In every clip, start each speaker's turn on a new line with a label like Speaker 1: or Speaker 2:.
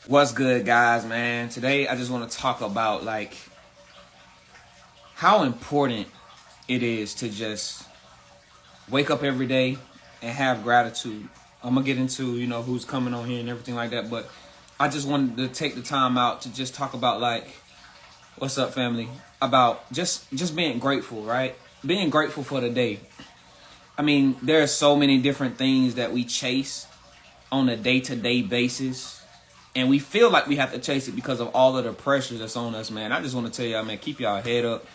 Speaker 1: What's good, guys, man? Today I just want to talk about how important it is to just wake up every day and have gratitude. I'm gonna get into who's coming on here and everything like that, but I just wanted to take the time out to just talk about what's up, family, about just being grateful, right? Being grateful for the day. I mean, there are so many different things that we chase on a day-to-day basis, and we feel like we have to chase it because of all of the pressure that's on us, man. I just want to tell y'all, man, keep y'all head up,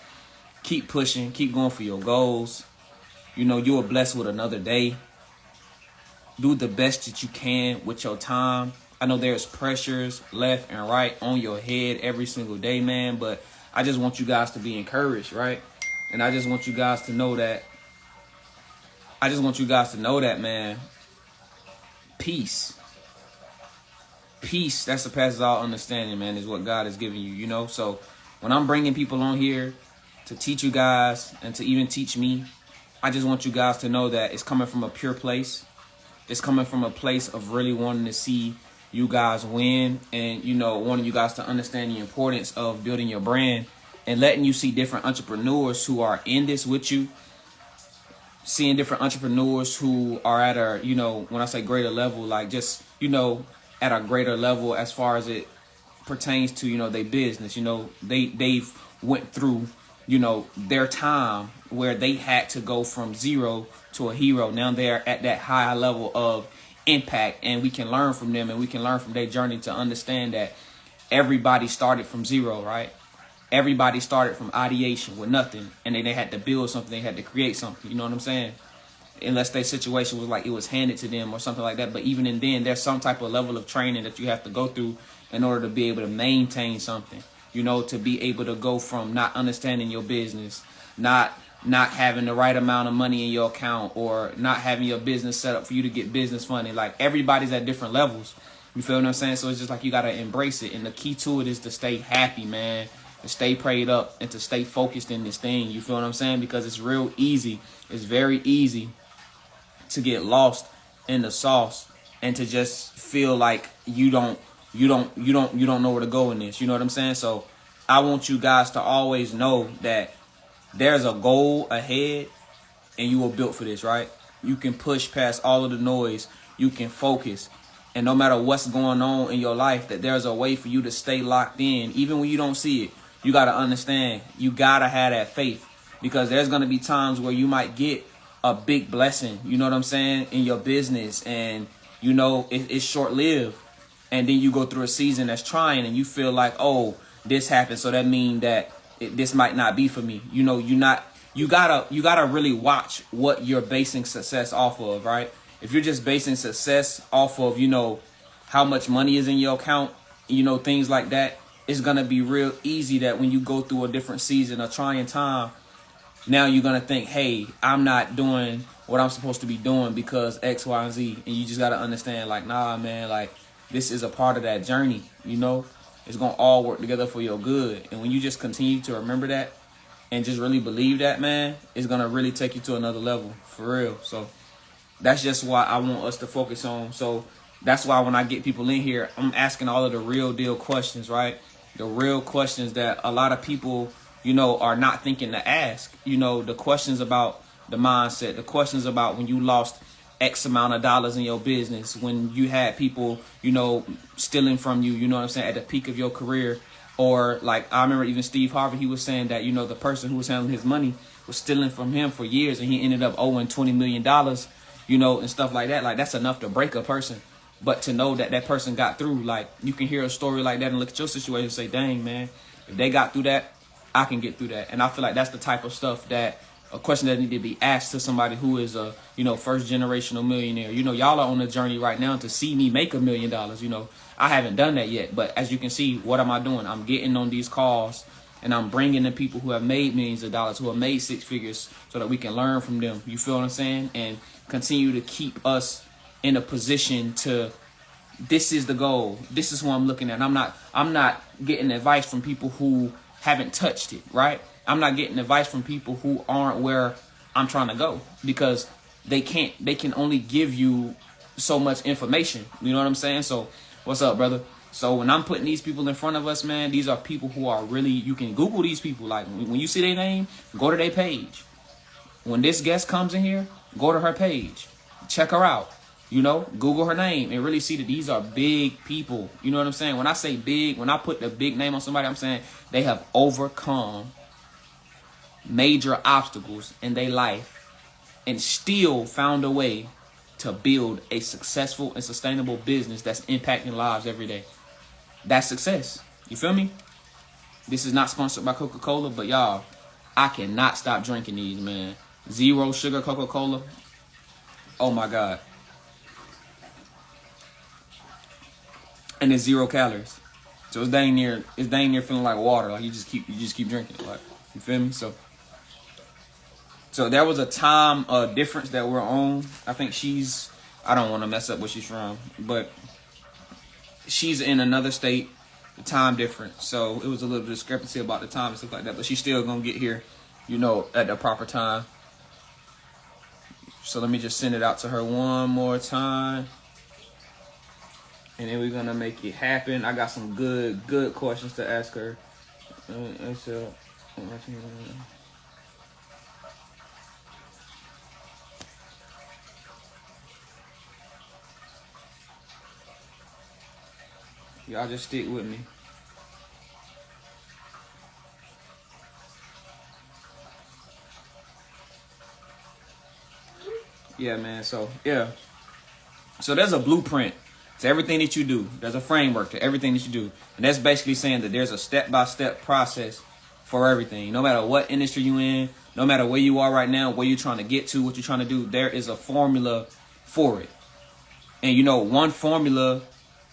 Speaker 1: keep pushing, keep going for your goals. You are blessed with another day. Do the best that you can with your time. I know there's pressures left and right on your head every single day, man, but I just want you guys to be encouraged, right? And I just want you guys to know that, man, peace that surpasses all understanding, man, is what God is giving you, So when I'm bringing people on here to teach you guys and to even teach me, I just want you guys to know that it's coming from a pure place. It's coming from a place of really wanting to see you guys win and, wanting you guys to understand the importance of building your brand and letting you see different entrepreneurs who are in this with you. Seeing different entrepreneurs who are at a, when I say greater level, at a greater level as far as it pertains to, their business. They've went through, their time where they had to go from zero to a hero. Now they're at that higher level of impact, and we can learn from them, and we can learn from their journey to understand that everybody started from zero, right? Everybody started from ideation with nothing, and then they had to build something, they had to create something, you know what I'm saying? Unless their situation was like it was handed to them or something like that. But even in then, there's some type of level of training that you have to go through in order to be able to maintain something, to be able to go from not understanding your business, not having the right amount of money in your account, or not having your business set up for you to get business funding. Like, everybody's at different levels. You feel what I'm saying? So it's just like you got to embrace it. And the key to it is to stay happy, man. To stay prayed up and to stay focused in this thing. You feel what I'm saying? Because it's real easy. It's very easy to get lost in the sauce and to just feel like you don't know where to go in this. You know what I'm saying? So I want you guys to always know that there's a goal ahead and you were built for this, right? You can push past all of the noise. You can focus. And no matter what's going on in your life, that there's a way for you to stay locked in. Even when you don't see it, you got to understand, you got to have that faith, because there's going to be times where you might get a big blessing, you know what I'm saying, in your business, and it's short-lived, and then you go through a season that's trying and you feel like, oh, this happened, so that means that this might not be for me. You gotta really watch what you're basing success off of, right? If you're just basing success off of how much money is in your account, things like that, it's gonna be real easy that when you go through a different season, a trying time, now you're going to think, hey, I'm not doing what I'm supposed to be doing because X, Y, and Z. And you just got to understand, nah, man, this is a part of that journey, It's going to all work together for your good. And when you just continue to remember that and just really believe that, man, it's going to really take you to another level, for real. So that's just why I want us to focus on. So that's why when I get people in here, I'm asking all of the real deal questions, right? The real questions that a lot of people are not thinking to ask. The questions about the mindset, the questions about when you lost X amount of dollars in your business, when you had people, stealing from you, what I'm saying, at the peak of your career. Or I remember even Steve Harvey, he was saying that, the person who was handling his money was stealing from him for years, and he ended up owing $20 million, and stuff like that. That's enough to break a person. But to know that that person got through, you can hear a story like that and look at your situation and say, dang, man, if they got through that, I can get through that. And I feel like that's the type of stuff a question that need to be asked to somebody who is a, first generational millionaire. Y'all are on a journey right now to see me make $1 million. I haven't done that yet. But as you can see, what am I doing? I'm getting on these calls and I'm bringing in people who have made millions of dollars, who have made six figures, so that we can learn from them. You feel what I'm saying? And continue to keep us in a position to, this is the goal. This is what I'm looking at. I'm not getting advice from people who haven't touched it, right? I'm not getting advice from people who aren't where I'm trying to go, because they can only give you so much information. You know what I'm saying? So what's up, brother? So when I'm putting these people in front of us, man, these are people who are really, you can Google these people. Like when you see their name, go to their page. When this guest comes in here, go to her page. Check her out. You know, Google her name and really see that these are big people. You know what I'm saying? When I say big, when I put the big name on somebody, I'm saying they have overcome major obstacles in their life and still found a way to build a successful and sustainable business that's impacting lives every day. That's success. You feel me? This is not sponsored by Coca-Cola, but y'all, I cannot stop drinking these, man. Zero sugar Coca-Cola. Oh my God. And it's 0 calories. So it's dang near feeling like water. Like you just keep drinking it. Like, you feel me? So there was a time difference that we're on. I think I don't want to mess up where she's from, but she's in another state, the time difference. So it was a little discrepancy about the time and stuff like that. But she's still gonna get here, you know, at the proper time. So let me just send it out to her one more time. And then we're gonna make it happen. I got some good questions to ask her. Y'all just stick with me. Yeah, man. So there's a blueprint to everything that you do. There's a framework to everything that you do. And that's basically saying that there's a step-by-step process for everything. No matter what industry you're in, no matter where you are right now, where you're trying to get to, what you're trying to do, there is a formula for it. And, you know, one formula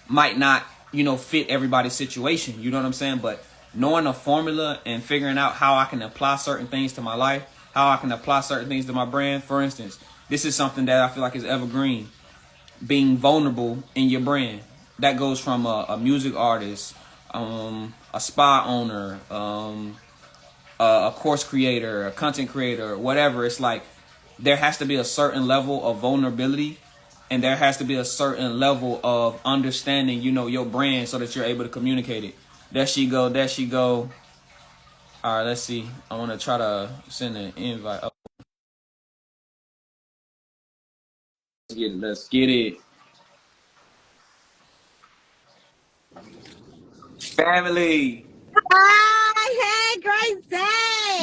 Speaker 1: might not, you know, fit everybody's situation. You know what I'm saying? But knowing a formula and figuring out how I can apply certain things to my life, how I can apply certain things to my brand. For instance, this is something that I feel like is evergreen. Being vulnerable in your brand. That goes from a music artist, a spa owner, a course creator, a content creator, whatever. It's like there has to be a certain level of vulnerability and there has to be a certain level of understanding, you know, your brand so that you're able to communicate it. There she go. All right, let's see. I want to try to send an invite. Oh. Let's get it. Family.
Speaker 2: Hi, hey, great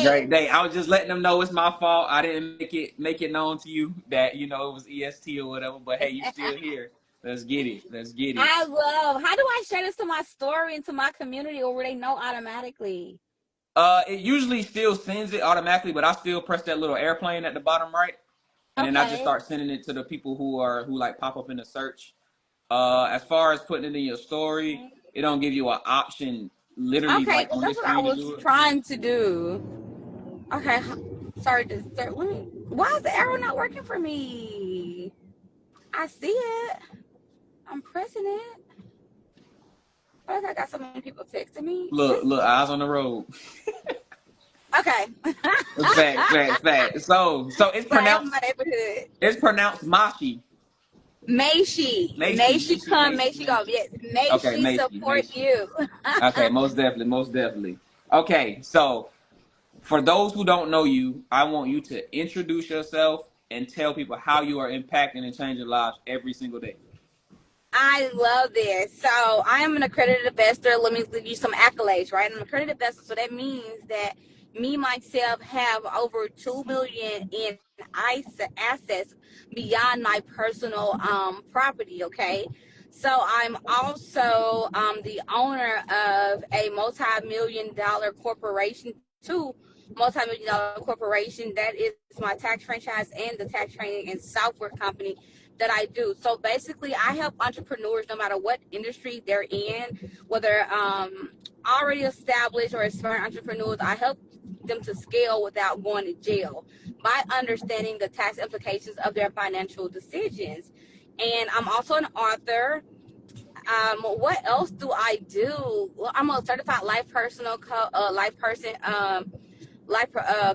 Speaker 1: Great
Speaker 2: day.
Speaker 1: day. I was just letting them know it's my fault. I didn't make it known to you that, you know, it was EST or whatever. But hey, you still here. Let's get it. Let's get it.
Speaker 2: I love. How do I share this to my story and to my community, or will they know automatically?
Speaker 1: It usually still sends it automatically, but I still press that little airplane at the bottom right, and then I just
Speaker 2: Okay.
Speaker 1: start sending it to the people who like pop up in the search. As far as putting it in your story, it don't give you an option literally
Speaker 2: Okay,
Speaker 1: like
Speaker 2: because
Speaker 1: on your
Speaker 2: that's what I
Speaker 1: screen to
Speaker 2: was
Speaker 1: do it.
Speaker 2: trying to do. Okay, sorry to start. Let me. Why is the arrow not working for me? I see it. I'm pressing it. Why I got so many people texting me?
Speaker 1: Look, eyes on the road.
Speaker 2: Okay.
Speaker 1: Fact. So
Speaker 2: Sorry, I'm in my neighborhood.
Speaker 1: it's pronounced Mashi.
Speaker 2: May she come, may she go.
Speaker 1: Macy.
Speaker 2: Yes, may
Speaker 1: Okay,
Speaker 2: she support
Speaker 1: Macy.
Speaker 2: you.
Speaker 1: Okay, most definitely, most definitely. Okay, so for those who don't know you, I want you to introduce yourself and tell people how you are impacting and changing lives every single day.
Speaker 2: I love this. So I am an accredited investor. Let me give you some accolades, right? I'm an accredited investor, so that means that me myself have over 2 million in assets beyond my personal property. Okay, so I'm also the owner of a multi-million dollar corporation. Two multi-million dollar corporation that is my tax franchise and the tax training and software company that I do. So basically, I help entrepreneurs no matter what industry they're in, whether already established or aspiring entrepreneurs. I help them to scale without going to jail by understanding the tax implications of their financial decisions. And I'm also an author. What else do I do? Well, I'm a certified life person,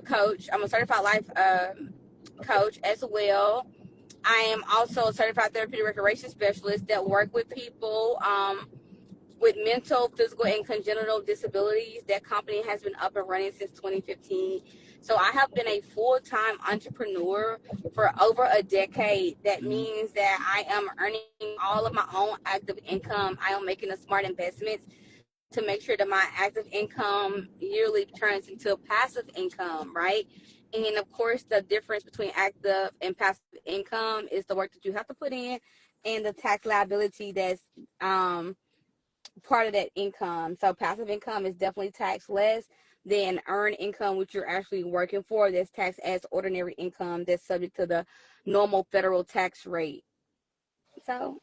Speaker 2: coach. I'm a certified life coach as well. I am also a certified therapeutic recreation specialist that work with people with mental, physical, and congenital disabilities. That company has been up and running since 2015. So I have been a full-time entrepreneur for over a decade. That
Speaker 1: Mm-hmm.
Speaker 2: means that I am earning all of my own active income. I am making the smart investments to make sure that my active income yearly turns into passive income, right? And of course, the difference between active and passive income is the work that you have to put in and the tax liability that's part of that income. So passive income is definitely taxed less than earned income, which you're actually working for. That's taxed as ordinary income that's subject to the normal federal tax rate. So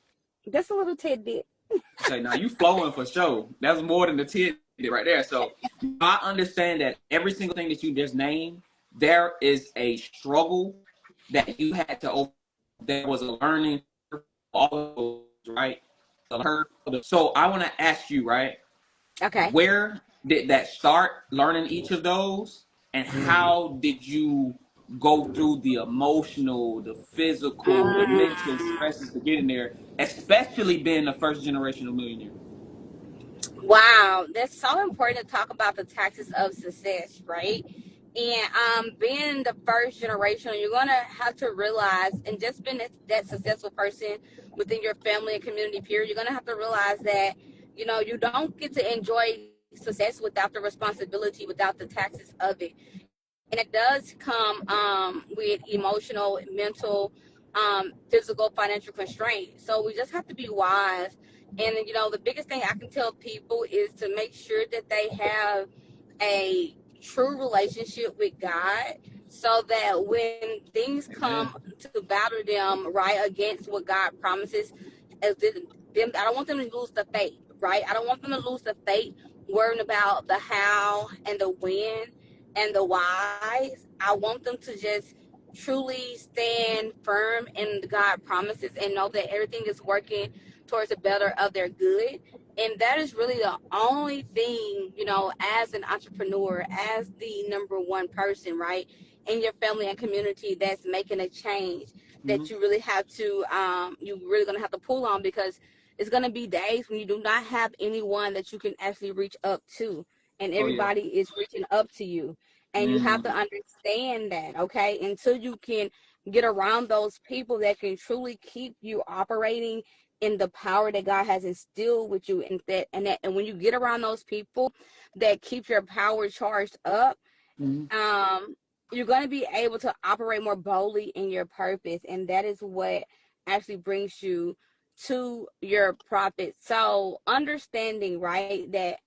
Speaker 2: just a little tidbit.
Speaker 1: Say now you flowing for sure. That's more than the tidbit right there. So I understand that every single thing that you just named, there is a struggle that you had to over. There was a learning curve, all of those, right? So I want to ask you, right?
Speaker 2: Okay.
Speaker 1: Where did that start? Learning each of those, and how did you go through the emotional, the physical, the mental
Speaker 2: Um,
Speaker 1: stresses to get in there, especially being the first generational millionaire?
Speaker 2: Wow, that's so important to talk about the taxes of success, right? And being the first generation, you're gonna have to realize, and just being that successful person within your family and community period, you're gonna have to realize that you don't get to enjoy success without the responsibility, without the taxes of it, and it does come with emotional, mental, physical, financial constraints. So we just have to be wise. And the biggest thing I can tell people is to make sure that they have a true relationship with God, so that when things come
Speaker 1: Amen.
Speaker 2: to battle them right against what God promises, as them, I don't want them to lose the faith, right? I don't want them to lose the faith worrying about the how and the when and the whys. I want them to just truly stand firm in God promises and know that everything is working towards the better of their good. And that is really the only thing, as an entrepreneur, as the number one person, right, in your family and community that's making a change,
Speaker 1: Mm-hmm.
Speaker 2: that you really have to, you really gonna have to pull on, because it's gonna be days when you do not have anyone that you can actually reach up to, and
Speaker 1: Oh yeah.
Speaker 2: everybody is reaching up to you, and you have to
Speaker 1: Mm-hmm.
Speaker 2: understand that, okay, until you can get around those people that can truly keep you operating in the power that God has instilled with you, and when you get around those people that keep your power charged up,
Speaker 1: Mm-hmm.
Speaker 2: um, you're going to be able to operate more boldly in your purpose, and that is what actually brings you to your profit. So understanding, right, that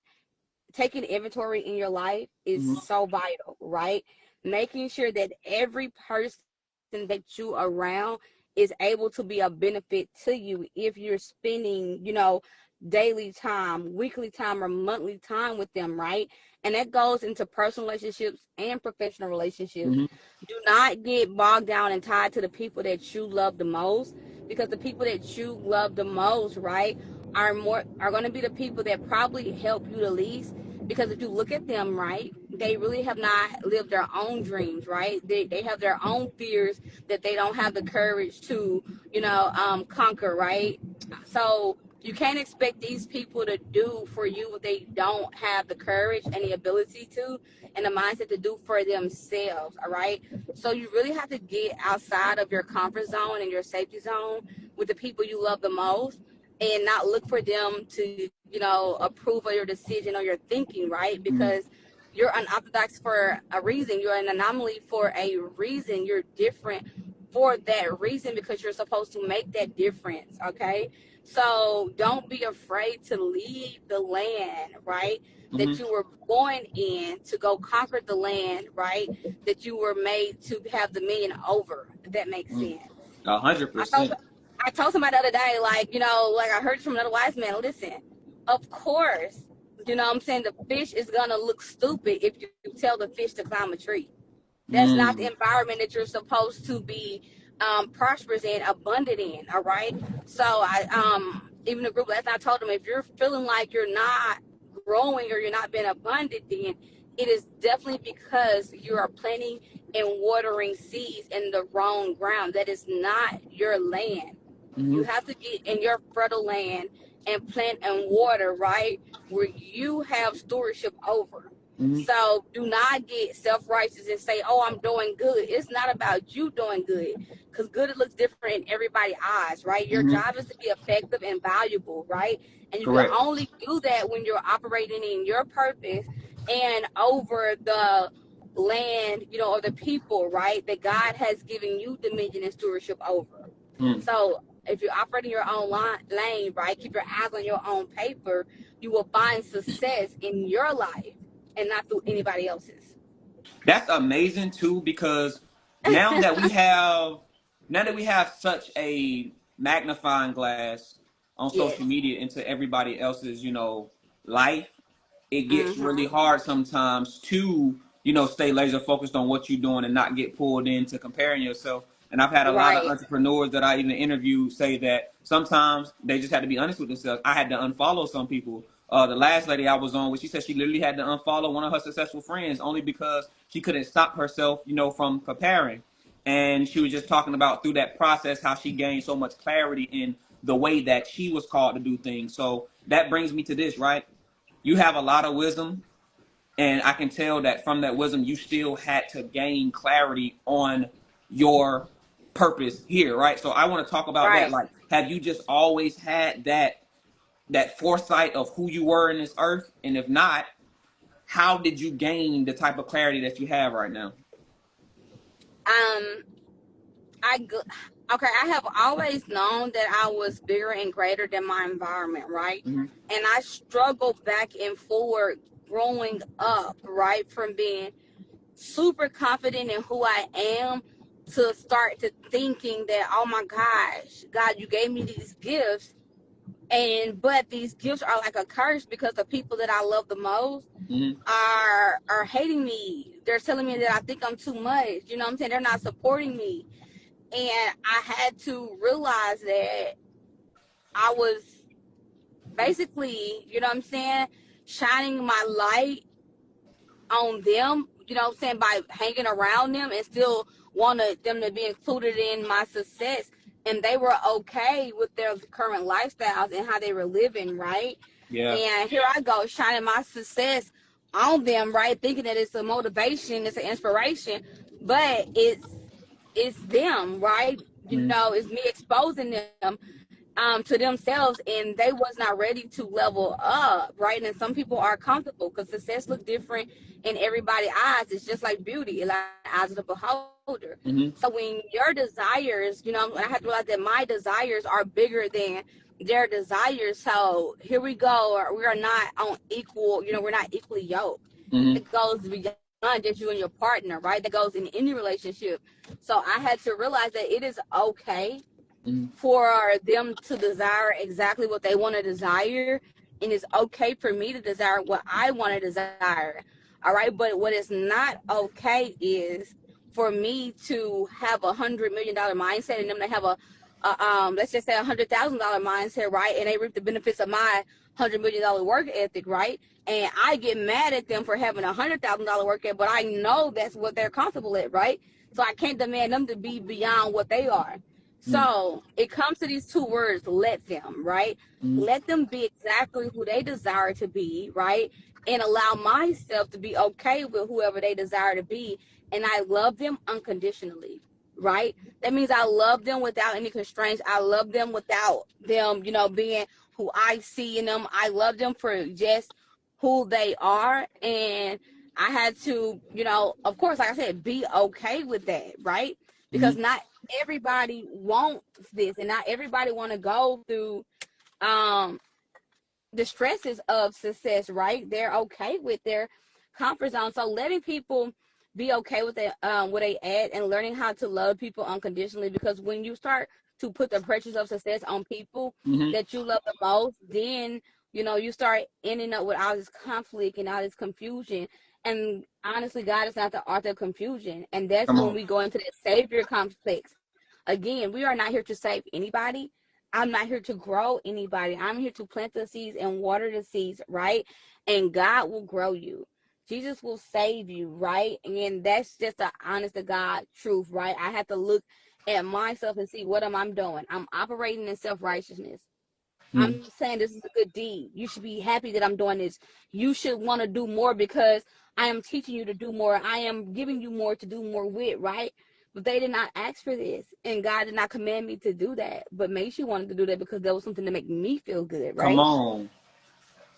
Speaker 2: taking inventory in your life is
Speaker 1: Mm-hmm.
Speaker 2: so vital, right? Making sure that every person that you around is able to be a benefit to you if you're spending, daily time, weekly time, or monthly time with them, right? And that goes into personal relationships and professional relationships.
Speaker 1: Mm-hmm.
Speaker 2: Do not get bogged down and tied to the people that you love the most, because the people that you love the most, right, are going to be the people that probably help you the least, because if you look at them, right, they really have not lived their own dreams, right? They have their own fears that they don't have the courage to, conquer, right? So you can't expect these people to do for you what they don't have the courage and the ability to, and the mindset to do for themselves, all right? So you really have to get outside of your comfort zone and your safety zone with the people you love the most, and not look for them to, approve of your decision or your thinking, right?
Speaker 1: Mm-hmm.
Speaker 2: Because you're unorthodox for a reason. You're an anomaly for a reason. You're different for that reason, because you're supposed to make that difference, okay? So don't be afraid to leave the land, right, that
Speaker 1: Mm-hmm.
Speaker 2: you were born in, to go conquer the land, right, that you were made to have dominion over, if that makes
Speaker 1: Mm-hmm.
Speaker 2: sense.
Speaker 1: 100%.
Speaker 2: I told somebody the other day, like, like I heard from another wise man, listen, of course, what I'm saying, the fish is going to look stupid if you tell the fish to climb a tree. That's not the
Speaker 1: Mm-hmm.
Speaker 2: environment that you're supposed to be prosperous in, abundant in. All right. So even the group last night, I told them, if you're feeling like you're not growing or you're not being abundant, then it is definitely because you are planting and watering seeds in the wrong ground. That is not your land.
Speaker 1: Mm-hmm.
Speaker 2: You have to get in your fertile land and plant and water, right? Where you have stewardship over.
Speaker 1: Mm-hmm.
Speaker 2: So do not get self-righteous and say, oh, I'm doing good. It's not about you doing good, because good looks different in everybody's eyes, right? Your
Speaker 1: Mm-hmm.
Speaker 2: job is to be effective and valuable, right? And you can
Speaker 1: Correct.
Speaker 2: only do that when you're operating in your purpose and over the land, or the people, right, that God has given you dominion and stewardship over.
Speaker 1: Mm.
Speaker 2: So if you're operating your own lane, right, keep your eyes on your own paper, you will find success in your life and not through anybody else's.
Speaker 1: That's amazing too, because now that we have now that we have such a magnifying glass on
Speaker 2: Yes.
Speaker 1: social media into everybody else's, life, it gets really
Speaker 2: Mm-hmm.
Speaker 1: hard sometimes to, stay laser focused on what you're doing and not get pulled into comparing yourself. And I've had a lot of
Speaker 2: Right.
Speaker 1: entrepreneurs that I even interviewed say that sometimes they just had to be honest with themselves. I had to unfollow some people. The last lady I was on with, she said she literally had to unfollow one of her successful friends only because she couldn't stop herself, from comparing. And she was just talking about through that process how she gained so much clarity in the way that she was called to do things. So that brings me to this, right? You have a lot of wisdom, and I can tell that from that wisdom you still had to gain clarity on your purpose here, right? So I want to talk about that.
Speaker 2: Right.
Speaker 1: Like, have you just always had that foresight of who you were in this earth? And if not, how did you gain the type of clarity that you have right now?
Speaker 2: Um, okay, I have always known that I was bigger and greater than my environment, right?
Speaker 1: Mm-hmm.
Speaker 2: And I struggled back and forward growing up, right? From being super confident in who I am to start to thinking that, oh my gosh, God, you gave me these gifts, but these gifts are like a curse because the people that I love the most
Speaker 1: Mm-hmm.
Speaker 2: are hating me. They're telling me that I think I'm too much. You know what I'm saying? They're not supporting me. And I had to realize that I was basically, you know what I'm saying, shining my light on them, you know what I'm saying, by hanging around them and still wanted them to be included in my success. And they were okay with their current lifestyles and how they were living, right?
Speaker 1: Yeah.
Speaker 2: And here I go, shining my success on them, right? Thinking that it's a motivation, it's an inspiration, but it's them, right? You
Speaker 1: Mm-hmm.
Speaker 2: know, it's me exposing them to themselves, and they was not ready to level up, right? And some people are comfortable because success look different in everybody's eyes. It's just like beauty, like eyes of the beholder. So
Speaker 1: Mm-hmm.
Speaker 2: when your desires, I have to realize that my desires are bigger than their desires. So here we go. We are not on equal, we're not equally yoked.
Speaker 1: Mm-hmm.
Speaker 2: It goes beyond just you and your partner, right? That goes in any relationship. So I had to realize that it is okay
Speaker 1: Mm-hmm.
Speaker 2: for them to desire exactly what they want to desire, and it's okay for me to desire what I want to desire. All right, but what is not okay is for me to have $100 million mindset and them to have let's just say $100,000 mindset, right? And they reap the benefits of my $100 million work ethic, right? And I get mad at them for having $100,000 work ethic, but I know that's what they're comfortable at, right? So I can't demand them to be beyond what they are. So it comes to these two words, let them, right?
Speaker 1: Mm-hmm.
Speaker 2: Let them be exactly who they desire to be, right? And allow myself to be okay with whoever they desire to be. And I love them unconditionally, right? That means I love them without any constraints. I love them without them, being who I see in them. I love them for just who they are. And I had to, of course, like I said, be okay with that, right? Because
Speaker 1: Mm-hmm.
Speaker 2: not everybody wants this, and not everybody want to go through um the stresses of success, right? They're okay with their comfort zone. So letting people be okay with it, where they at, and learning how to love people unconditionally, because when you start to put the pressures of success on people
Speaker 1: Mm-hmm.
Speaker 2: that you love the most, then you start ending up with all this conflict and all this confusion. And honestly, God is not the author of confusion. And that's
Speaker 1: Come
Speaker 2: when
Speaker 1: on.
Speaker 2: we go into that savior complex. Again, we are not here to save anybody. I'm not here to grow anybody. I'm here to plant the seeds and water the seeds, right? And God will grow you. Jesus will save you, right? And that's just the honest to God truth, right? I have to look at myself and see what am I doing. I'm operating in self-righteousness.
Speaker 1: Mm.
Speaker 2: I'm saying this is a good deed. You should be happy that I'm doing this. You should want to do more because I am teaching you to do more. I am giving you more to do more with, right? But they did not ask for this, and God did not command me to do that. But Macy wanted to do that because that was something to make me feel good,
Speaker 1: Come
Speaker 2: right?
Speaker 1: on.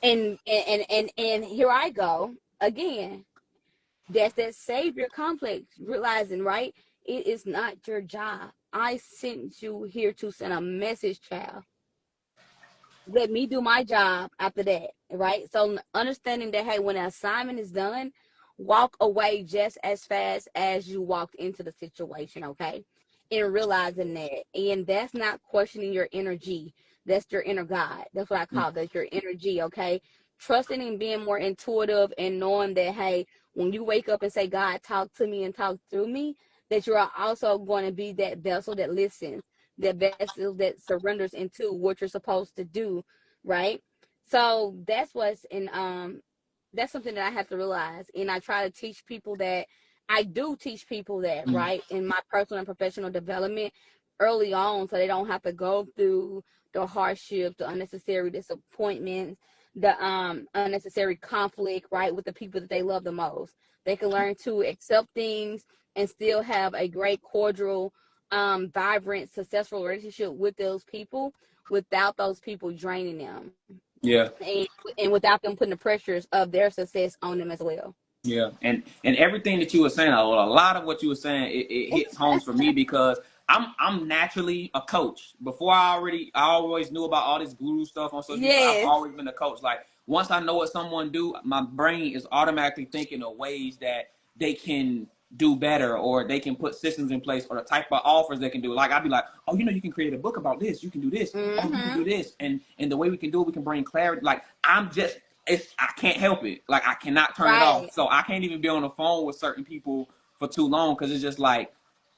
Speaker 2: And here I go again. That's that savior complex, realizing, right? It is not your job. I sent you here to send a message, child. Let me do my job after that, right? So understanding that, hey, when an assignment is done, walk away just as fast as you walked into the situation, okay? And realizing that, and that's not questioning your energy. That's your inner God. That's what I
Speaker 1: Mm.
Speaker 2: call that, your energy, okay? Trusting and being more intuitive and knowing that, hey, when you wake up and say, God, talk to me and talk through me, that you are also going to be that vessel that listens, that vessel that surrenders into what you're supposed to do, right? So that's what's in that's something that I have to realize. And I try to teach people that, I do teach people that,
Speaker 1: Mm.
Speaker 2: right, in my personal and professional development early on, so they don't have to go through the hardships, the unnecessary disappointments, the unnecessary conflict, right, with the people that they love the most. They can learn to accept things and still have a great, cordial, vibrant, successful relationship with those people without those people draining them,
Speaker 1: Yeah.
Speaker 2: and, and without them putting the pressures of their success on them as well.
Speaker 1: Yeah, and everything that you were saying, a lot of what you were saying, it hits homes for me because I'm naturally a coach. Before I always knew about all this guru stuff on social media. I've
Speaker 2: Yes.
Speaker 1: always been a coach. Like once I know what someone do, my brain is automatically thinking of ways that they can do better, or they can put systems in place, or the type of offers they can do. Like I'd be like, oh, you can create a book about this, you can do this, oh, you can
Speaker 2: Mm-hmm.
Speaker 1: do this, and the way we can do it, we can bring clarity. Like I can't help it. Like I cannot turn it off.
Speaker 2: Right.
Speaker 1: So I can't even be on the phone with certain people for too long because it's just like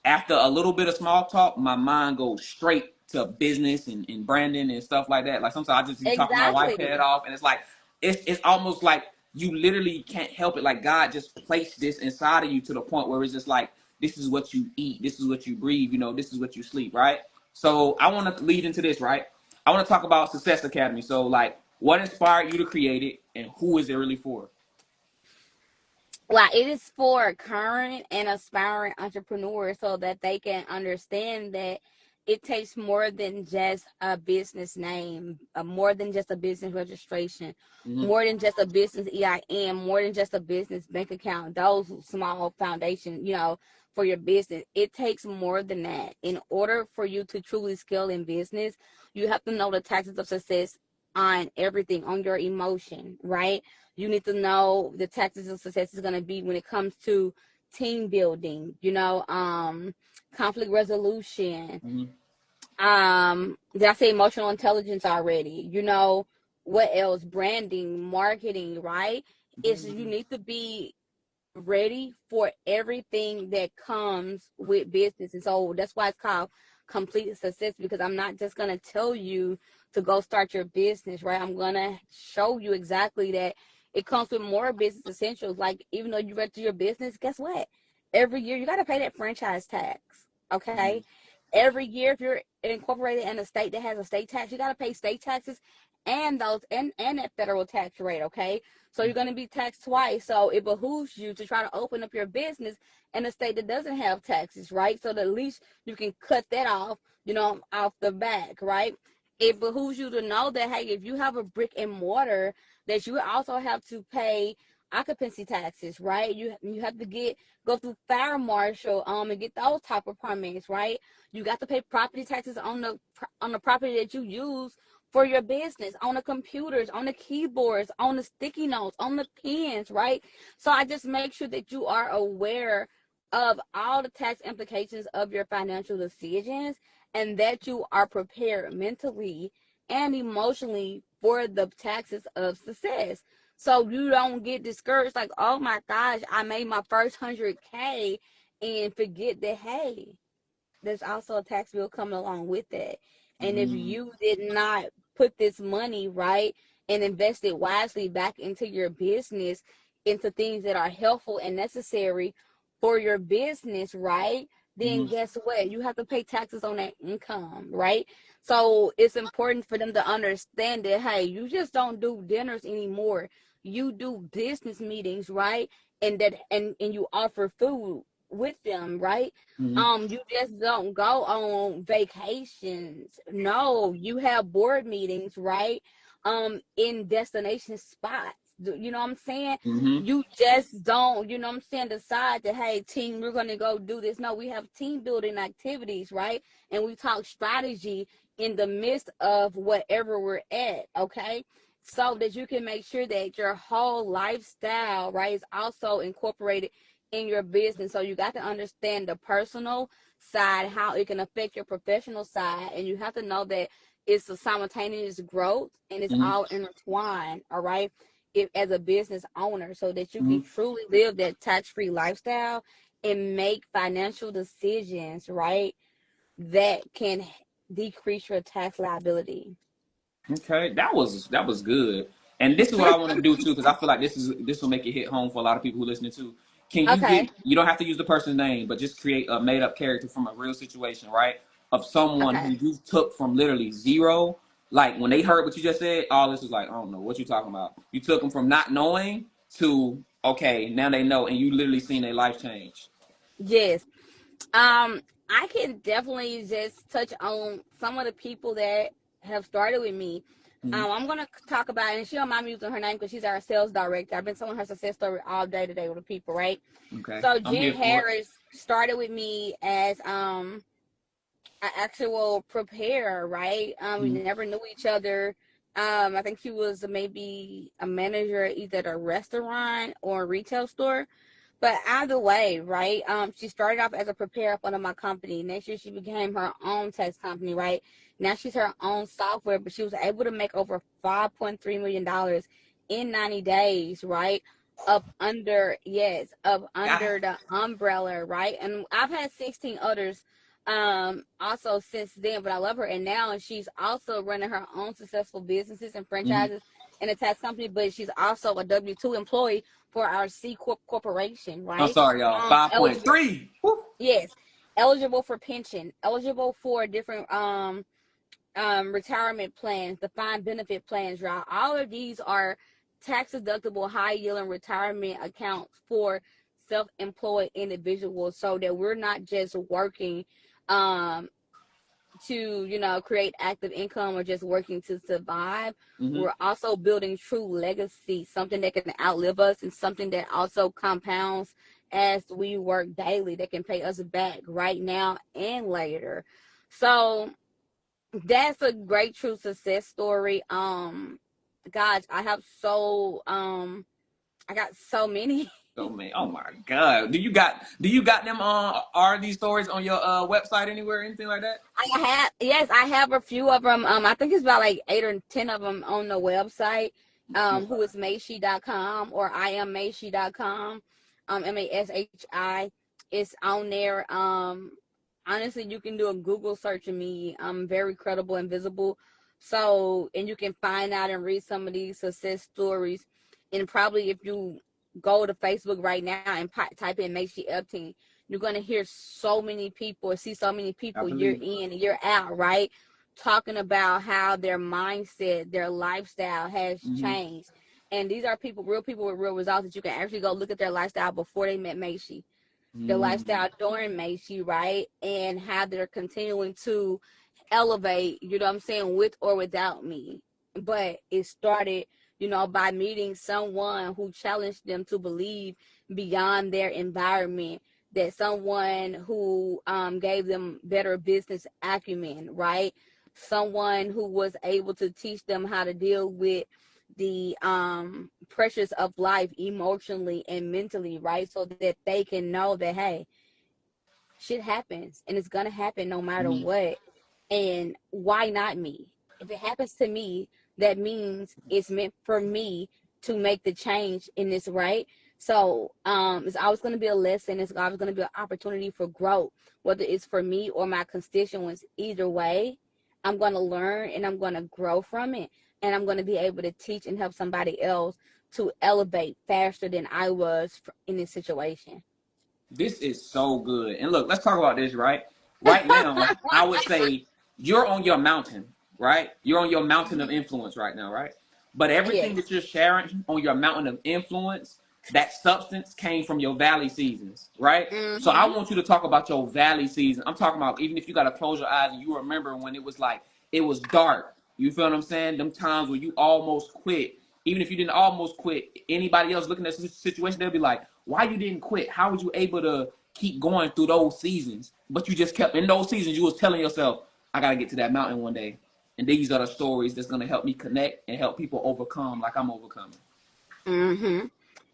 Speaker 1: after a little bit of small talk, my mind goes straight to business and branding and stuff like that. Like sometimes I just be talking my wife's
Speaker 2: Exactly.
Speaker 1: head off, and it's like it's almost like you literally can't help it. Like God just placed this inside of you to the point where it's just like this is what you eat, this is what you breathe, this is what you sleep, right? So I want to lead into this, right? I want to talk about Success Academy. So like what inspired you to create it, and who is it really for?
Speaker 2: Well, it is for current and aspiring entrepreneurs so that they can understand that it takes more than just a business name, more than just a business registration,
Speaker 1: Mm-hmm.
Speaker 2: more than just a business EIN, more than just a business bank account, those small foundation, for your business. It takes more than that. In order for you to truly scale in business, you have to know the tactics of success on everything, on your emotion, right? You need to know the tactics of success is going to be when it comes to team building, conflict resolution.
Speaker 1: Mm-hmm.
Speaker 2: Did I say emotional intelligence already? What else? Branding, marketing, right? It's you
Speaker 1: Mm-hmm.
Speaker 2: need to be ready for everything that comes with business. And so that's why it's called complete success, because I'm not just going to tell you to go start your business, right? I'm going to show you exactly that it comes with more business essentials. Like, even though you register your business, guess what? Every year you got to pay that franchise tax, okay? Every year, if you're incorporated in a state that has a state tax, you got to pay state taxes and those and that federal tax rate, okay? So you're going to be taxed twice. So it behooves you to try to open up your business in a state that doesn't have taxes, right? So that at least you can cut that off, off the back, right? It behooves you to know that, hey, if you have a brick and mortar, that you also have to pay occupancy taxes, right? You have to go through fire marshal and get those type of permits, right? You got to pay property taxes on the property that you use for your business, on the computers, on the keyboards, on the sticky notes, on the pens, right? So I just make sure that you are aware of all the tax implications of your financial decisions, and that you are prepared mentally and emotionally for the taxes of success. So you don't get discouraged like, oh my gosh, I made my first 100K, and forget that, hey, there's also a tax bill coming along with that. And if
Speaker 1: Mm-hmm.
Speaker 2: you did not put this money right and invest it wisely back into your business, into things that are helpful and necessary for your business, right? then guess what? You have to pay taxes on that income, right? So it's important for them to understand that, hey, you just don't do dinners anymore. You do business meetings, right? And you offer food with them, right?
Speaker 1: Mm-hmm.
Speaker 2: You just don't go on vacations. No, you have board meetings, right? In destination spots. You know what I'm saying?
Speaker 1: Mm-hmm.
Speaker 2: You just don't, you know what I'm saying, decide that, hey, team, we're going to go do this. No, we have team building activities, right? And we talk strategy in the midst of whatever we're at, okay? So that you can make sure that your whole lifestyle, right, is also incorporated in your business. So you got to understand the personal side, how it can affect your professional side. And you have to know that it's a simultaneous growth and it's
Speaker 1: Mm-hmm.
Speaker 2: all intertwined, all right? If, as a business owner, so that you
Speaker 1: Mm-hmm.
Speaker 2: can truly live that tax-free lifestyle and make financial decisions, right, that can decrease your tax liability.
Speaker 1: Okay, that was good. And this is what I want to do too, because I feel like this will make it hit home for a lot of people who listening to. Can you
Speaker 2: Okay.
Speaker 1: get? You don't have to use the person's name, but just create a made up character from a real situation, right? Of someone who
Speaker 2: Okay.
Speaker 1: you took from literally zero. Like when they heard what you just said, all this was like, I don't know what you talking about. You took them from not knowing to okay, now they know, and you literally seen their life change.
Speaker 2: Yes. I can definitely just touch on some of the people that have started with me.
Speaker 1: Mm-hmm.
Speaker 2: I'm gonna talk about, and she don't mind me using her name because she's our sales director. I've been telling her success story all day today with the people, right?
Speaker 1: Okay,
Speaker 2: So
Speaker 1: I'm
Speaker 2: Jen
Speaker 1: here for it.
Speaker 2: Harris started with me as an actual preparer, right? We
Speaker 1: Mm-hmm.
Speaker 2: never knew each other. I think she was maybe a manager either at a restaurant or a retail store. But either way, right? She started off as a preparer for my company. Next year, she became her own tax company, right? Now she's her own software, but she was able to make over $5.3 million in 90 days, right? Up
Speaker 1: God,
Speaker 2: under the umbrella, right? And I've had 16 others also since then, but I love her. And now she's also running her own successful businesses and
Speaker 1: mm-hmm.
Speaker 2: franchises in a tax company, but she's also a W-2 employee for our C Corp corporation,
Speaker 1: I'm
Speaker 2: right?
Speaker 1: sorry, y'all. Five point
Speaker 2: Eligible,
Speaker 1: three. Woo.
Speaker 2: yes, eligible for pension, eligible for different retirement plans, defined benefit plans, right? All of these are tax deductible, high yielding retirement accounts for self-employed individuals, so that we're not just working um to, create active income or just working to survive.
Speaker 1: Mm-hmm.
Speaker 2: We're also building true legacy, something that can outlive us and something that also compounds as we work daily, that can pay us back right now and later. So that's a great true success story. Guys, I got so many.
Speaker 1: So man, oh my god, do you got them are these stories on your website anywhere, anything like that?
Speaker 2: I have a few of them. I think it's about like 8 or 10 of them on the website. Who is Mashi.com or I am Mashi.com. Mashi. It's on there. Honestly, you can do a Google search of me. I'm very credible and visible. So, and you can find out and read some of these success stories. And probably if you go to Facebook right now and type in Mashi Epstein, you're going to hear so many people, see so many
Speaker 1: I
Speaker 2: people year
Speaker 1: believe it.
Speaker 2: in and year out, right? Talking about how their mindset, their lifestyle has
Speaker 1: Mm-hmm.
Speaker 2: changed. And these are real people with real results that you can actually go look at their lifestyle before they met Macy, the
Speaker 1: Mm-hmm.
Speaker 2: lifestyle during Macy, right? And how they're continuing to elevate, you know what I'm saying, with or without me. But it started, by meeting someone who challenged them to believe beyond their environment, that someone who gave them better business acumen, right? Someone who was able to teach them how to deal with the pressures of life emotionally and mentally, right? So that they can know that, hey, shit happens and it's gonna happen no matter
Speaker 1: Mm-hmm.
Speaker 2: what. And why not me? If it happens to me, that means it's meant for me to make the change in this, right? So it's always going to be a lesson. It's always going to be an opportunity for growth, whether it's for me or my constituents. Either way, I'm going to learn and I'm going to grow from it, and I'm going to be able to teach and help somebody else to elevate faster than I was in this situation.
Speaker 1: This is so good. And look, let's talk about this, right? Right now, I would say you're on your mountain, right? You're on your mountain of influence right now, right? But everything
Speaker 2: Yes.
Speaker 1: that you're sharing on your mountain of influence, that substance came from your valley seasons, right? So I
Speaker 2: Mm-hmm.
Speaker 1: want you to talk about your valley season. I'm talking about even if you got to close your eyes and you remember when it was like, it was dark. You feel what I'm saying? Them times where you almost quit. Even if you didn't almost quit, anybody else looking at this situation, they'll be like, why you didn't quit? How was you able to keep going through those seasons? But you just kept, in those seasons, you was telling yourself, I got to get to that mountain one day. And these are the stories that's going to help me connect and help people overcome like I'm overcoming.
Speaker 2: Mm-hmm.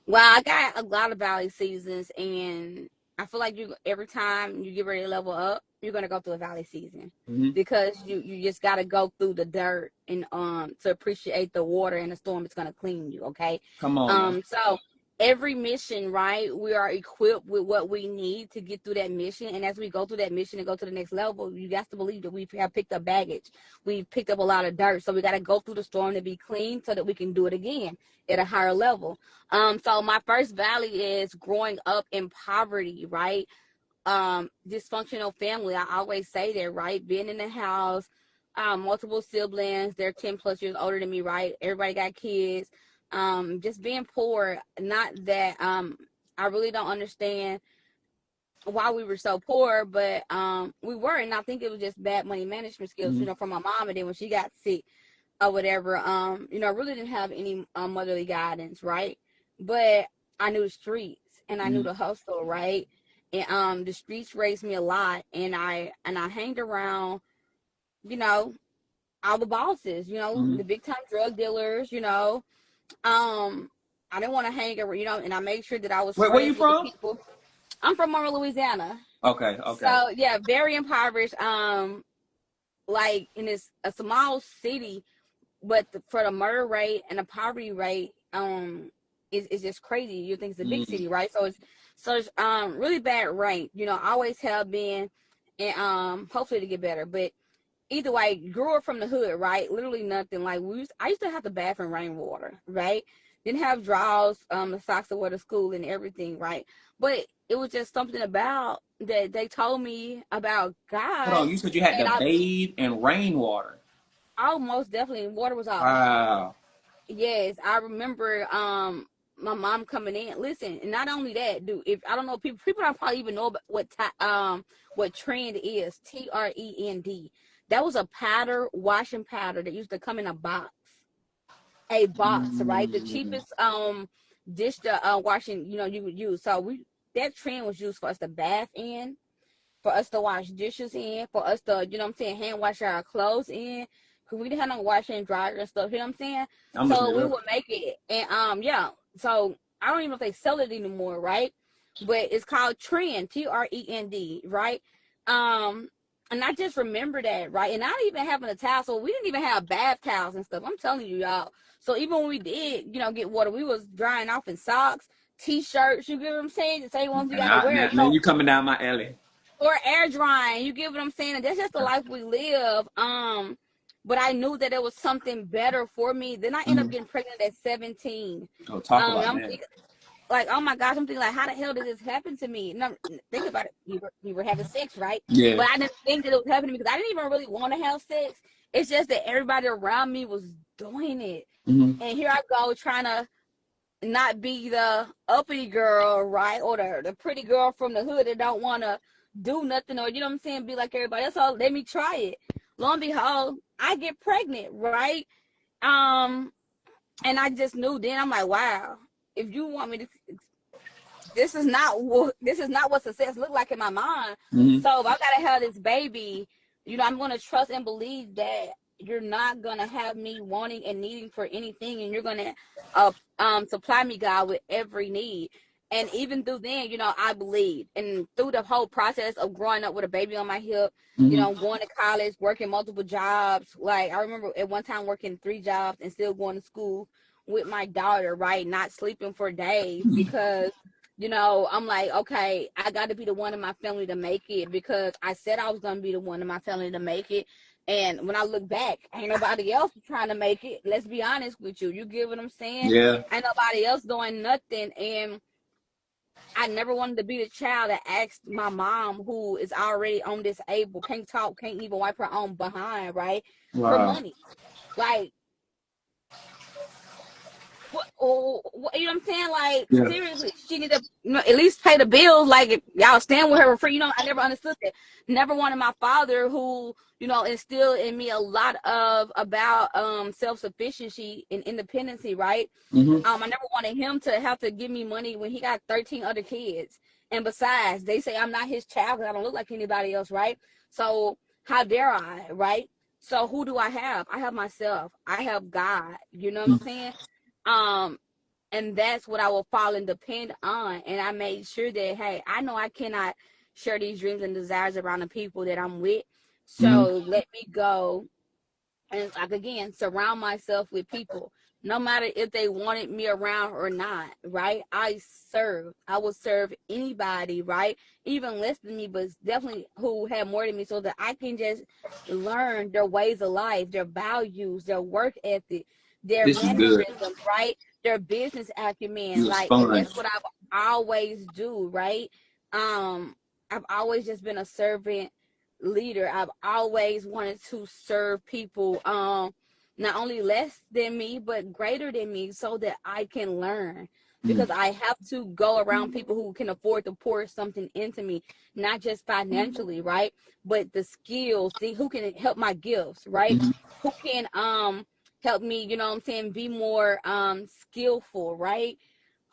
Speaker 2: Well, I got a lot of valley seasons, and I feel like you every time you get ready to level up, you're gonna go through a valley season
Speaker 1: Mm-hmm.
Speaker 2: because you just gotta go through the dirt and to appreciate the water and the storm. It's gonna clean you, okay?
Speaker 1: Come on now.
Speaker 2: So every mission, right? We are equipped with what we need to get through that mission, and as we go through that mission and go to the next level, you got to believe that we have picked up baggage. We've picked up a lot of dirt, so we got to go through the storm to be clean so that we can do it again at a higher level. So my first valley is growing up in poverty, right? Dysfunctional family. I always say that, right? Being in the house, multiple siblings, they're 10 plus years older than me, right? Everybody got kids. Just being poor, not that I really don't understand why we were so poor, but we were, and I think it was just bad money management skills,
Speaker 1: Mm-hmm.
Speaker 2: from my mom. And then when she got sick, or whatever, I really didn't have any motherly guidance, right? But I knew the streets and I knew
Speaker 1: Mm-hmm.
Speaker 2: the hustle, right? And the streets raised me a lot, and I hanged around, you know, all the bosses,
Speaker 1: Mm-hmm.
Speaker 2: the big time drug dealers. Um, I didn't want to hang around, and I made sure that I was
Speaker 1: Where you
Speaker 2: friends with the
Speaker 1: from?
Speaker 2: people. I'm from Monroe, Louisiana.
Speaker 1: Okay, okay.
Speaker 2: So yeah, very impoverished. Like in this a small city, but for the murder rate and the poverty rate, is just crazy. You think it's a big
Speaker 1: Mm-hmm.
Speaker 2: city, right? So it's really bad rank. Always have been, and hopefully to get better. But either way, grew up from the hood, right? Literally nothing. Like I used to have to bath in rainwater, right? Didn't have drawers, the socks to wear to school and everything, right? But it was just something about that they told me about
Speaker 1: Hold
Speaker 2: God,
Speaker 1: on, you said you had
Speaker 2: and
Speaker 1: to
Speaker 2: I
Speaker 1: bathe in rainwater.
Speaker 2: almost definitely water was off.
Speaker 1: Wow.
Speaker 2: Yes, I remember my mom coming in. Listen, and not only that, dude. If I don't know, people don't probably even know about what trend is. TREND. That was a powder, washing powder that used to come in a box. A box, right? The
Speaker 1: Mm-hmm.
Speaker 2: cheapest dish to washing, you would use. So we that trend was used for us to bath in, for us to wash dishes in, for us to, you know what I'm saying, hand wash our clothes in. Cause we didn't have no washer and dryer and stuff, you know what I'm saying?
Speaker 1: I'm looking
Speaker 2: So
Speaker 1: it
Speaker 2: we
Speaker 1: up.
Speaker 2: would make it. And yeah. So I don't even know if they sell it anymore, right? But it's called Trend, TREND, right? Um and I just remember that, right? And not even having a towel, so we didn't even have bath towels and stuff. I'm telling you, y'all. So even when we did, get water, we was drying off in socks, t-shirts, you get what I'm saying? The same ones we got to wear,
Speaker 1: Man, you coming down my alley.
Speaker 2: or air drying. You get what I'm saying? And that's just the life we live. But I knew that it was something better for me. Then I ended
Speaker 1: Mm-hmm.
Speaker 2: up getting pregnant at 17.
Speaker 1: Oh, talk
Speaker 2: And
Speaker 1: about
Speaker 2: I'm
Speaker 1: that.
Speaker 2: thinking, like, oh my gosh, I'm thinking like, how the hell did this happen to me? No, think about it. We were having sex, right?
Speaker 1: Yeah.
Speaker 2: But I didn't think that it was happening because I didn't even really want to have sex. It's just that everybody around me was doing it,
Speaker 1: Mm-hmm.
Speaker 2: and here I go trying to not be the uppity girl, right? Or the pretty girl from the hood that don't want to do nothing, or, you know what I'm saying, be like everybody else. So let me try it. Lo and behold, I get pregnant, right? Um, and I just knew then, I'm like, wow, if you want me to, this is not what success looked like in my mind.
Speaker 1: Mm-hmm.
Speaker 2: So if I gotta have this baby, I'm gonna trust and believe that you're not gonna have me wanting and needing for anything, and you're gonna supply me, God, with every need. And even through then, I believed. And through the whole process of growing up with a baby on my hip,
Speaker 1: Mm-hmm.
Speaker 2: going to college, working multiple jobs. Like I remember at one time working 3 jobs and still going to school with my daughter, right? Not sleeping for days because I'm like, okay, I got to be the one in my family to make it, because I said I was going to be the one in my family to make it. And when I look back, ain't nobody else trying to make it. Let's be honest with you. You get what I'm saying?
Speaker 1: Yeah.
Speaker 2: Ain't nobody else doing nothing. And I never wanted to be the child that asked my mom, who is already on disabled, can't talk, can't even wipe her own behind, right, for
Speaker 1: Wow.
Speaker 2: money. Like, or you know what I'm saying? Like,
Speaker 1: Yeah.
Speaker 2: seriously, she need to, at least pay the bills. Like, if y'all stand with her for free. I never understood that. Never wanted my father, who instilled in me a lot of about self sufficiency and independency, right?
Speaker 1: Mm-hmm.
Speaker 2: I never wanted him to have to give me money when he got 13 other kids. And besides, they say I'm not his child because I don't look like anybody else, right? So how dare I, right? So who do I have? I have myself. I have God. You know what I'm saying? Um, and that's what I will fall and depend on. And I made sure that, hey, I know I cannot share these dreams and desires around the people that I'm with.
Speaker 1: Mm-hmm.
Speaker 2: So let me go and, like, again, surround myself with people, no matter if they wanted me around or not, right? I will serve anybody, right? Even less than me, but definitely who had more than me, so that I can just learn their ways of life, their values, their work ethic, their
Speaker 1: This is good.
Speaker 2: mannerisms, right? Their business acumen,
Speaker 1: You a
Speaker 2: like, and that's
Speaker 1: sponge.
Speaker 2: what I've always do, right? um I've always just been a servant leader. I've always wanted to serve people, not only less than me but greater than me, so that I can learn,
Speaker 1: Mm.
Speaker 2: because I have to go around people who can afford to pour something into me, not just financially, right, but the skills, who can help my gifts, right,
Speaker 1: Mm-hmm.
Speaker 2: who can help me, what I'm saying, be more skillful, right,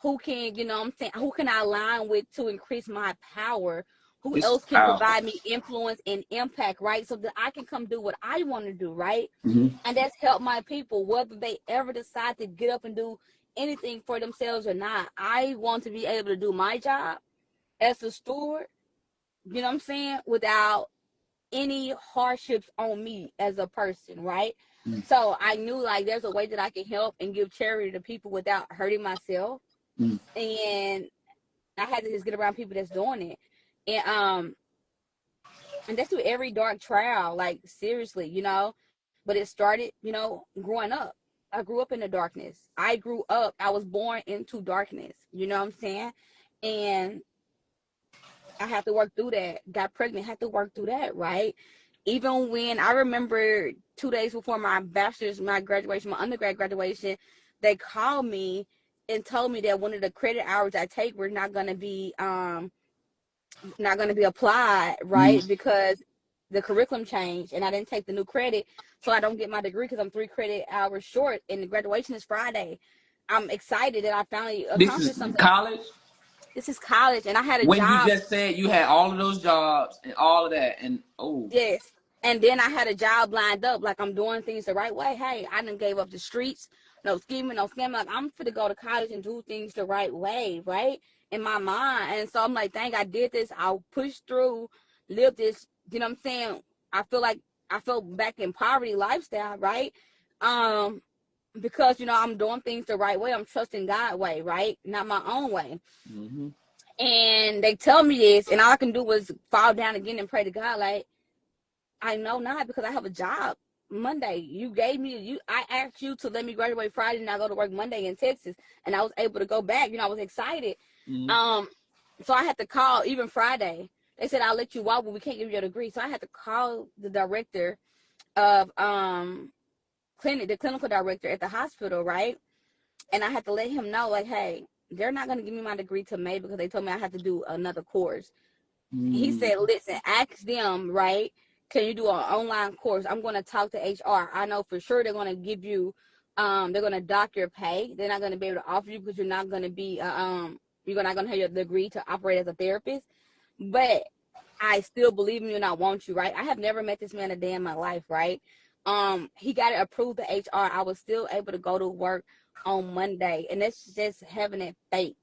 Speaker 2: who can, what I'm saying, who can I align with to increase my power, who
Speaker 1: This is
Speaker 2: else can
Speaker 1: powerful.
Speaker 2: provide me influence and impact, right? So that I can come do what I want to do, right?
Speaker 1: Mm-hmm.
Speaker 2: And that's help my people, whether they ever decide to get up and do anything for themselves or not. I want to be able to do my job as a steward, you know what I'm saying, without any hardships on me as a person, right? So I knew, like, there's a way that I can help and give charity to people without hurting myself.
Speaker 1: Mm-hmm.
Speaker 2: And I had to just get around people that's doing it. And that's through every dark trial, like, seriously, but it started, growing up. I grew up in the darkness. I was born into darkness, you know what I'm saying? And I had to work through that. Got pregnant, had to work through that, right? Even when I remember 2 days before my graduation, my undergrad graduation, they called me and told me that one of the credit hours I take were not going to be applied, right? Because the curriculum changed and I didn't take the new credit. So I don't get my degree because I'm 3 credit hours short and the graduation is Friday. I'm excited that I finally
Speaker 1: This is
Speaker 2: accomplished something.
Speaker 1: college.
Speaker 2: This is college and I had a
Speaker 1: When you
Speaker 2: job.
Speaker 1: just said you had all of those jobs and all of that, and oh,
Speaker 2: Yes. And then I had a job lined up, like I'm doing things the right way. Hey, I didn't gave up the streets, no scheming, no scamming. Like, I'm fit to go to college and do things the right way, right? In my mind. And so I'm like, dang, I did this. I'll push through, live this, you know what I'm saying? I feel like I fell back in poverty lifestyle, right? Um, because I'm doing things the right way. I'm trusting God way, right? Not my own way.
Speaker 1: mm-hmm.
Speaker 2: And they tell me this, and all I can do was fall down again and pray to God, like, I know not, because I have a job Monday. I asked you to let me graduate Friday and I go to work Monday in Texas, and I was able to go back. I was excited.
Speaker 1: Mm-hmm.
Speaker 2: Um, so I had to call even Friday. They said I'll let you walk, but we can't give you a degree. So I had to call the director of the clinical director at the hospital, right? And I had to let him know, like, hey, they're not gonna give me my degree till May because they told me I had to do another course. He
Speaker 1: Mm-hmm.
Speaker 2: said, listen, ask them, right? Can you do an online course? I'm going to talk to HR. I know for sure they're going to give you, they're going to dock your pay. They're not going to be able to offer you because you're not going to be, you're not going to have your degree to operate as a therapist. But I still believe in you and I want you, right? I have never met this man a day in my life, right? He got it approved to HR. I was still able to go to work on Monday. And that's just having that faith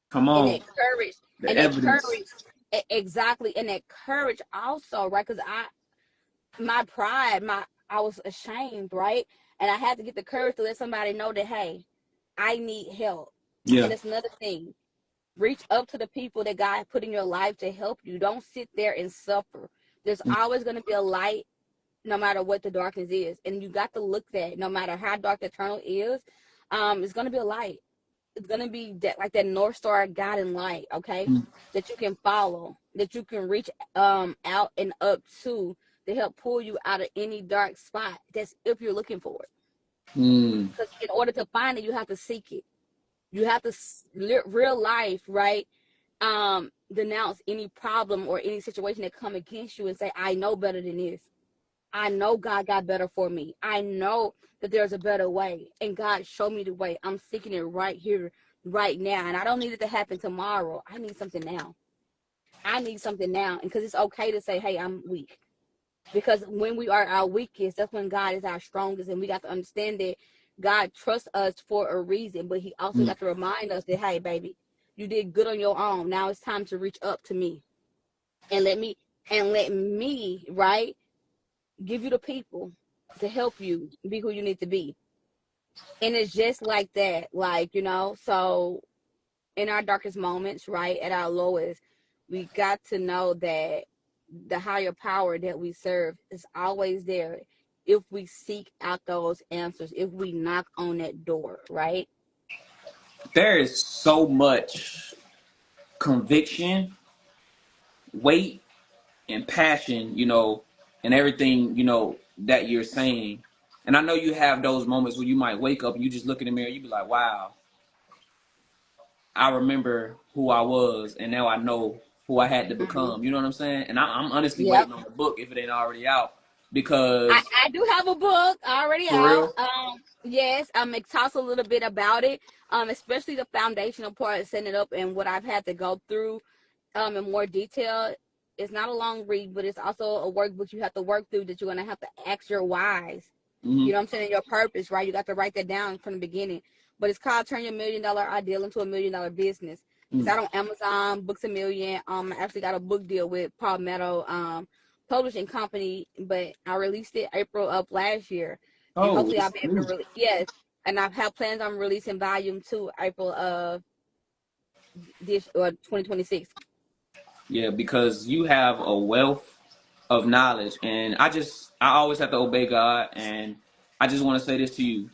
Speaker 1: Come
Speaker 2: and
Speaker 1: on,
Speaker 2: that courage
Speaker 1: the
Speaker 2: and that
Speaker 1: evidence.
Speaker 2: courage exactly, and that courage also, right? Because my pride, I was ashamed, right? And I had to get the courage to let somebody know that, hey, I need help.
Speaker 1: Yeah.
Speaker 2: And it's another thing, reach up to the people that God put in your life to help you. Don't sit there and suffer. There's always going to be a light no matter what the darkness is, and you got to look that no matter how dark the tunnel is, it's going to be a light. it's gonna be that, like that North Star guiding light, okay,
Speaker 1: Mm.
Speaker 2: that you can follow, that you can reach out and up to help pull you out of any dark spot. That's if you're looking for it.
Speaker 1: Mm.
Speaker 2: Because in order to find it, you have to seek it. You have to real life, right? Denounce any problem or any situation that come against you and say, I know better than this. I know God got better for me. I know that there's a better way, and God showed me the way. I'm seeking it right here, right now, and I don't need it to happen tomorrow. I need something now. I need something now, and because it's okay to say, hey, I'm weak. Because when we are our weakest, that's when God is our strongest, and we got to understand that God trusts us for a reason, but He also
Speaker 1: Mm.
Speaker 2: got to remind us that, hey, baby, you did good on your own. Now it's time to reach up to me and let me, right, give you the people to help you be who you need to be. And it's just like that, like, so in our darkest moments, right, at our lowest, we got to know that the higher power that we serve is always there if we seek out those answers, if we knock on that door, right?
Speaker 1: There is so much conviction, weight, and passion, and everything, that you're saying. And I know you have those moments where you might wake up and you just look in the mirror, you be like, wow, I remember who I was, and now I know who I had to
Speaker 2: Hmm.
Speaker 1: become. You know what I'm saying? And I'm honestly
Speaker 2: Yep.
Speaker 1: waiting on the book if it ain't already out,
Speaker 2: I,
Speaker 1: because
Speaker 2: I do have a book already
Speaker 1: for
Speaker 2: out.
Speaker 1: real.
Speaker 2: Yes, it talks a little bit about it, especially the foundational part, setting it up and what I've had to go through in more detail. It's not a long read, but it's also a workbook you have to work through, that you're gonna have to ask your whys.
Speaker 1: Hmm.
Speaker 2: You know what I'm saying? Your purpose, right? You got to write that down from the beginning. But it's called Turn Your $1 Million Ideal into a $1 Million Business. It's
Speaker 1: Mm.
Speaker 2: out on Amazon, Books a Million. I actually got a book deal with Palmetto Publishing Company, but I released it April of last year, and
Speaker 1: Oh,
Speaker 2: hopefully I'll
Speaker 1: it's
Speaker 2: be able to
Speaker 1: new.
Speaker 2: release. Yes, and I've had plans on releasing volume 2 April of this or 2026.
Speaker 1: Yeah, because you have a wealth of knowledge, and I always have to obey God, and I just want to say this to you: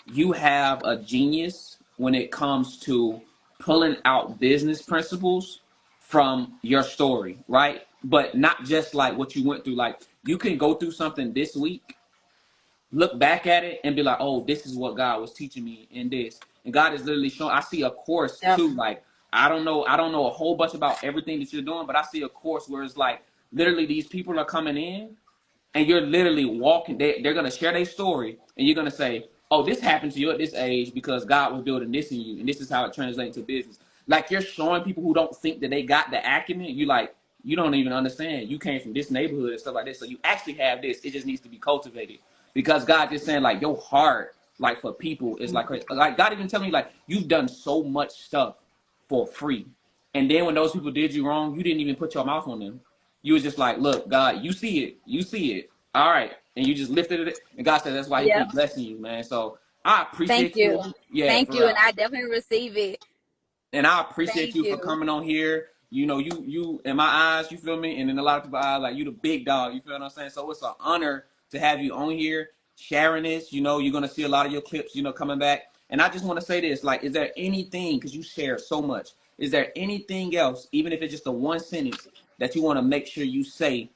Speaker 1: you have a genius when it comes to pulling out business principles from your story, right? But not just like what you went through. Like, you can go through something this week, look back at it, and be like, "Oh, this is what God was teaching me in this." And God is literally showing. I see a course
Speaker 2: Yep.
Speaker 1: too. Like, I don't know a whole bunch about everything that you're doing, but I see a course where it's like literally these people are coming in, and you're literally walking. They're gonna share their story, and you're gonna say, "Oh, this happened to you at this age because God was building this in you, and this is how it translates to business." Like, you're showing people who don't think that they got the acumen. You like, you don't even understand. You came from this neighborhood and stuff like this, so you actually have this. It just needs to be cultivated, because God just saying like your heart, like for people, is like crazy. Like, God even telling me like you've done so much stuff for free, and then when those people did you wrong, you didn't even put your mouth on them. You was just like, look, God, you see it. You see it. All right. And you just lifted it. And God said that's why he
Speaker 2: Yep.
Speaker 1: keep blessing you, man. So I
Speaker 2: Thank
Speaker 1: appreciate
Speaker 2: you.
Speaker 1: you. Yeah,
Speaker 2: Thank
Speaker 1: for
Speaker 2: you, and
Speaker 1: real.
Speaker 2: I definitely receive it.
Speaker 1: And I appreciate
Speaker 2: Thank
Speaker 1: you for
Speaker 2: you.
Speaker 1: coming on here. You in my eyes, you feel me? And in a lot of people's eyes, like, you the big dog. You feel what I'm saying? So it's an honor to have you on here sharing this. You're gonna see a lot of your clips, coming back. And I just want to say this, like, is there anything, because you share so much, is there anything else, even if it's just a one sentence, that you want to make sure you say,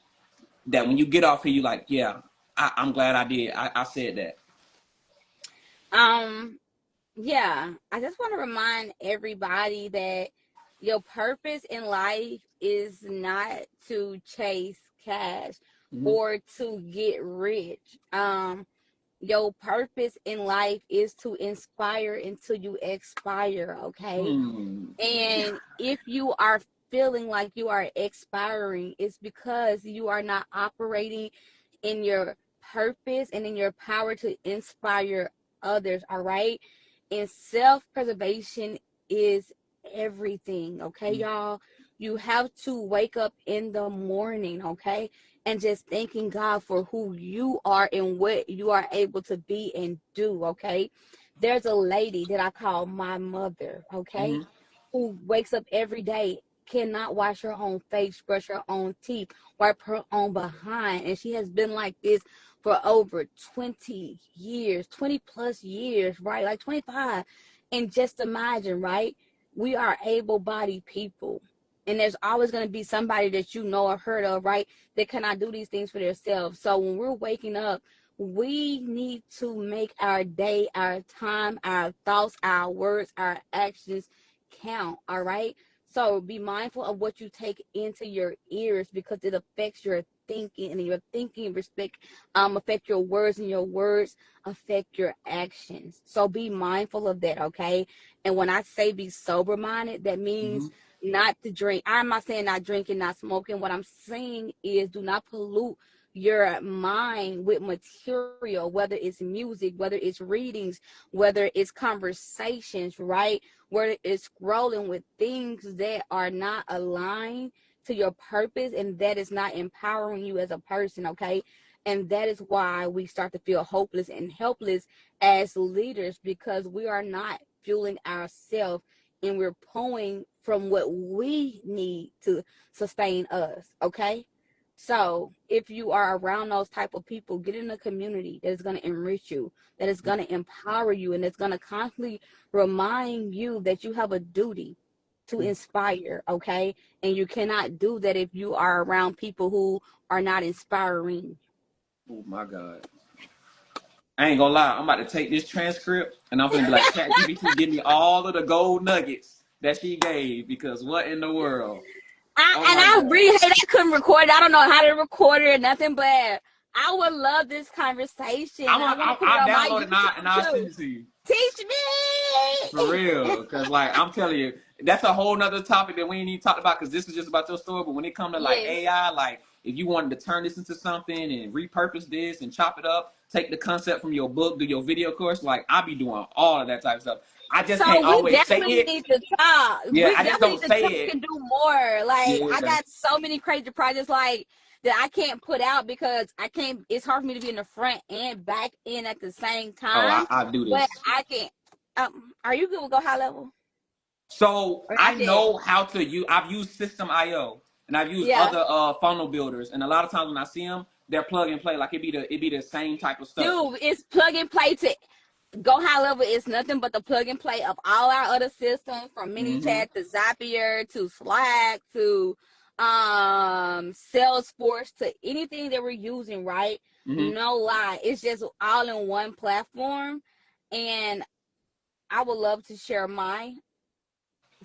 Speaker 1: that when you get off here, you like, yeah, I'm glad I did. I said that.
Speaker 2: Um, yeah, I just want to remind everybody that your purpose in life is not to chase cash
Speaker 1: Mm-hmm.
Speaker 2: or to get rich. Your purpose in life is to inspire until you expire, okay?
Speaker 1: Hmm.
Speaker 2: And if you are feeling like you are expiring, it's because you are not operating in your purpose and in your power to inspire others, all right? And self preservation is everything, okay, y'all? You have to wake up in the morning, okay? And just thanking God for who you are and what you are able to be and do, okay? There's a lady that I call my mother, okay?
Speaker 1: Mm-hmm.
Speaker 2: Who wakes up every day, cannot wash her own face, brush her own teeth, wipe her own behind. And she has been like this for over 20 years, 20 plus years, right? Like 25. And just imagine, right? We are able-bodied people. And there's always going to be somebody that you know or heard of, right? That cannot do these things for themselves. So when we're waking up, we need to make our day, our time, our thoughts, our words, our actions count. All right. So be mindful of what you take into your ears, because it affects your thinking, and your thinking affect your words, and your words affect your actions. So be mindful of that, okay? And when I say be sober minded, that means not to drink. I'm not saying not drinking, not smoking. What I'm saying is do not pollute your mind with material, whether it's music, whether it's readings, whether it's conversations, right? Whether it's scrolling with things that are not aligned to your purpose, and that is not empowering you as a person, okay? And that is why we start to feel hopeless and helpless as leaders, because we are not fueling ourselves, and we're pulling from what we need to sustain us, okay? So if you are around those type of people, get in a community that is going to enrich you, that is going to empower you, and it's going to constantly remind you that you have a duty to inspire, okay? And you cannot do that if you are around people who are not inspiring.
Speaker 1: Oh my God. I ain't gonna lie, I'm about to take this transcript and I'm gonna be like, ChatGPT, give me all of the gold nuggets that she gave, because what in the world? Oh my
Speaker 2: I
Speaker 1: God.
Speaker 2: really hate I couldn't record it. I don't know how to record it or nothing, but I would love this conversation. I want to put it
Speaker 1: I'll
Speaker 2: on my
Speaker 1: download it now and
Speaker 2: YouTube
Speaker 1: I'll
Speaker 2: too.
Speaker 1: send it to you.
Speaker 2: Teach
Speaker 1: For
Speaker 2: me.
Speaker 1: real. Because, like, I'm telling you, that's a whole nother topic that we ain't even talked about, because this is just about your story. But when it comes to, like,
Speaker 2: Yes.
Speaker 1: AI, like, if you wanted to turn this into something and repurpose this and chop it up, take the concept from your book, do your video course, like, I be doing all of that type of stuff. I just can't
Speaker 2: So we
Speaker 1: always say
Speaker 2: definitely
Speaker 1: it.
Speaker 2: need to talk.
Speaker 1: Yeah,
Speaker 2: We
Speaker 1: I just
Speaker 2: definitely
Speaker 1: don't
Speaker 2: need to
Speaker 1: say
Speaker 2: talk
Speaker 1: it.
Speaker 2: and do more. Like I
Speaker 1: Yeah.
Speaker 2: got so many crazy projects like that I can't put out because I can't. It's hard for me to be in the front and back end at the same
Speaker 1: Oh,
Speaker 2: time.
Speaker 1: I do
Speaker 2: But
Speaker 1: this.
Speaker 2: I can. Are you good with go high level
Speaker 1: So
Speaker 2: or
Speaker 1: I
Speaker 2: not yet?
Speaker 1: know how to use. I've used System.io and I've used
Speaker 2: Yeah.
Speaker 1: other funnel builders, and a lot of times when I see them, they're plug and play. Like it be the same type of stuff.
Speaker 2: Dude, it's plug and play to go high level. Is nothing but the plug and play of all our other systems, from
Speaker 1: Mm-hmm.
Speaker 2: ManyChat to Zapier to Slack to Salesforce to anything that we're using, right?
Speaker 1: Mm-hmm.
Speaker 2: No lie, it's just all in one platform. And I would love to share my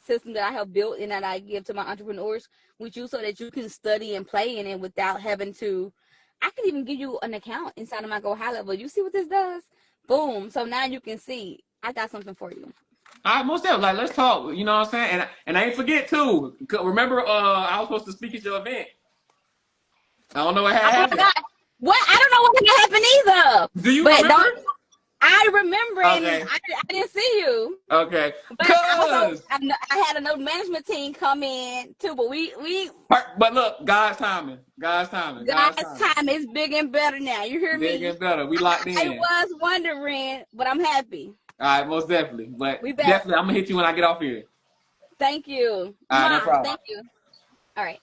Speaker 2: system that I have built and that I give to my entrepreneurs with you, so that you can study and play in it without having to. I can even give you an account inside of my Go High Level. You see what this does? Boom. So now you can see I got something for you.
Speaker 1: All right, most definitely. Like, let's talk. You know what I'm saying? And I ain't forget too. Remember, I was supposed to speak at your event. I don't know what
Speaker 2: Oh my
Speaker 1: happened.
Speaker 2: God. What? I don't know what happened either.
Speaker 1: Do you
Speaker 2: But
Speaker 1: remember?
Speaker 2: don't. I remember, and
Speaker 1: Okay.
Speaker 2: I didn't see you.
Speaker 1: Okay.
Speaker 2: But also,
Speaker 1: Cause.
Speaker 2: I had another management team come in too. But we
Speaker 1: But look, God's timing. God's timing. God's
Speaker 2: God's
Speaker 1: timing.
Speaker 2: time is big and better now. You hear
Speaker 1: Big
Speaker 2: me?
Speaker 1: and better. We locked
Speaker 2: I
Speaker 1: in.
Speaker 2: was wondering, but I'm happy.
Speaker 1: All right, most definitely. But
Speaker 2: We back.
Speaker 1: definitely, I'm gonna hit you when I get off here.
Speaker 2: Thank you.
Speaker 1: All right, no problem.
Speaker 2: Thank you. All right.